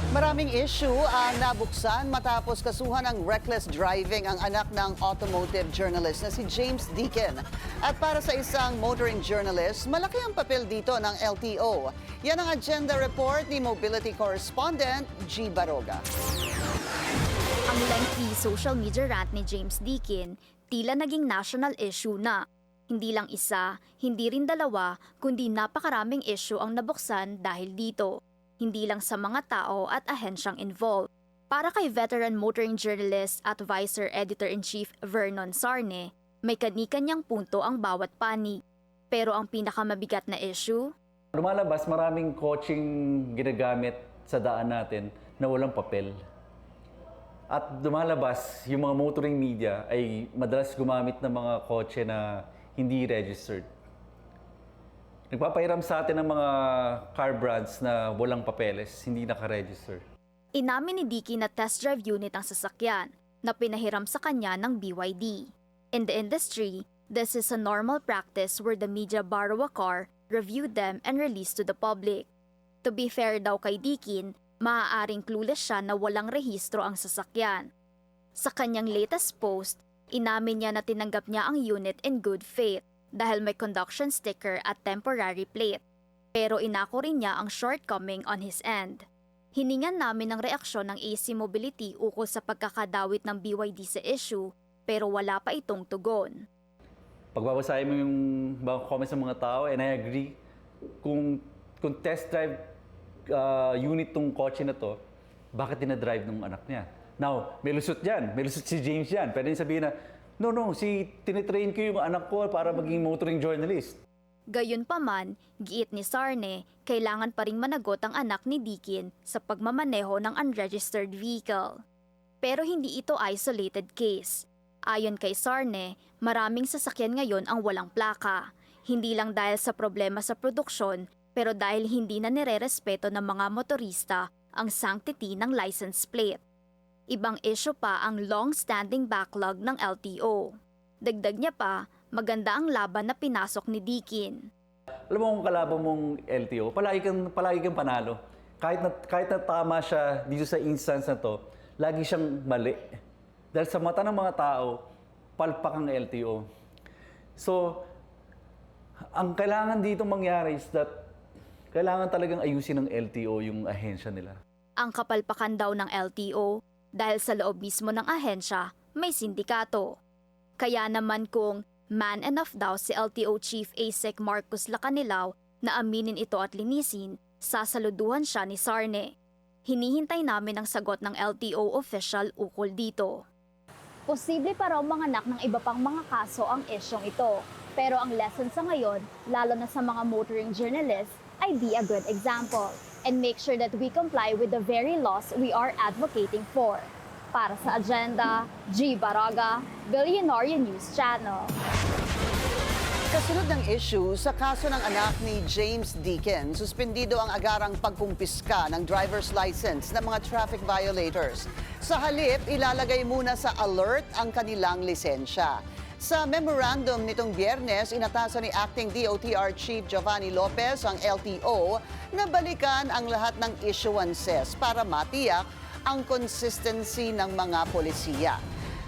Maraming issue ang nabuksan matapos kasuhan ng reckless driving ang anak ng automotive journalist na si James Deakin. At para sa isang motoring journalist, malaki ang papel dito ng LTO. Yan ang agenda report ni mobility correspondent G. Baroga. Ang lengthy social media rant ni James Deakin tila naging national issue na. Hindi lang isa, hindi rin dalawa, kundi napakaraming issue ang nabuksan dahil dito. Hindi lang sa mga tao at ahensyang involved. Para kay veteran motoring journalist at Vicer Editor-in-Chief Vernon Sarne, may kani-kanyang punto ang bawat panig. Pero ang pinakamabigat na issue? Lumalabas maraming coaching ginagamit sa daan natin na walang papel. At lumalabas yung mga motoring media ay madalas gumamit ng mga kotse na hindi registered. Nagpapahiram sa atin ng mga car brands na walang papeles, hindi naka-register. Inamin ni Dicky na test drive unit ang sasakyan na pinahiram sa kanya ng BYD. In the industry, this is a normal practice where the media borrow a car, review them, and release to the public. To be fair daw kay Dikin, maaaring clueless siya na walang rehistro ang sasakyan. Sa kanyang latest post, inamin niya na tinanggap niya ang unit in good faith dahil may conduction sticker at temporary plate. Pero inako rin niya ang shortcoming on his end. Hiningan namin ng reaksyon ng AC Mobility ukol sa pagkakadawit ng BYD sa issue, pero wala pa itong tugon. Pagbabasahin mo yung mga comments ng mga tao, and I agree, kung test drive unit tong kotse na to, bakit dinadrive ng anak niya? Now, may lusot yan, may lusot si James yan. Pwede sabihin na, no, tinitrain ko yung anak ko para maging motoring journalist. Gayunpaman, giit ni Sarne, kailangan pa ring managot ang anak ni Deakin sa pagmamaneho ng unregistered vehicle. Pero hindi ito isolated case. Ayon kay Sarne, maraming sasakyan ngayon ang walang plaka. Hindi lang dahil sa problema sa produksyon, pero dahil hindi na nirerespeto ng mga motorista ang sanctity ng license plate. Ibang issue pa ang long-standing backlog ng LTO. Dagdag niya pa, maganda ang laban na pinasok ni Deakin. Alam mo kung kalaban mong LTO, palagi kang panalo. Kahit na tama siya dito sa instance na to, lagi siyang mali. Dahil sa mata ng mga tao, palpak ang LTO. So, ang kailangan dito mangyari is that kailangan talagang ayusin ng LTO yung ahensya nila. Ang kapalpakan daw ng LTO, dahil sa loob mismo ng ahensya, may sindikato. Kaya naman kung man enough daw si LTO Chief ASEC Marcus Lacanilaw na aminin ito at linisin, sasaluduhan siya ni Sarne. Hinihintay namin ang sagot ng LTO official ukol dito. Posible pa raw manganak ng iba pang mga kaso ang isyong ito. Pero ang lesson sa ngayon, lalo na sa mga motoring journalists, ay be a good example and make sure that we comply with the very laws we are advocating for. Para sa Agenda, G. Baraga, Billionaire News Channel. Kasunod ng issue sa kaso ng anak ni James Deakin, suspendido ang agarang pagkumpiska ng driver's license ng mga traffic violators. Sa halip, ilalagay muna sa alert ang kanilang lisensya. Sa memorandum nitong Biyernes, inatasan ni Acting DOTR Chief Giovanni Lopez ang LTO na balikan ang lahat ng issuances para matiyak ang consistency ng mga polisiya.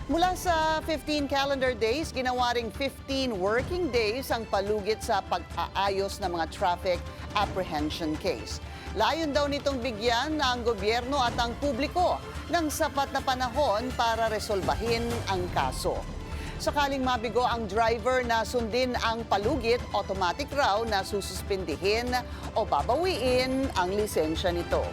Mula sa 15 calendar days, ginawa ring 15 working days ang palugit sa pag-aayos ng mga traffic apprehension case. Layon daw nitong bigyan ng gobyerno at ang publiko ng sapat na panahon para resolbahin ang kaso. Sakaling mabigo ang driver na sundin ang palugit, automatic raw na sususpindihin o babawiin ang lisensya nito.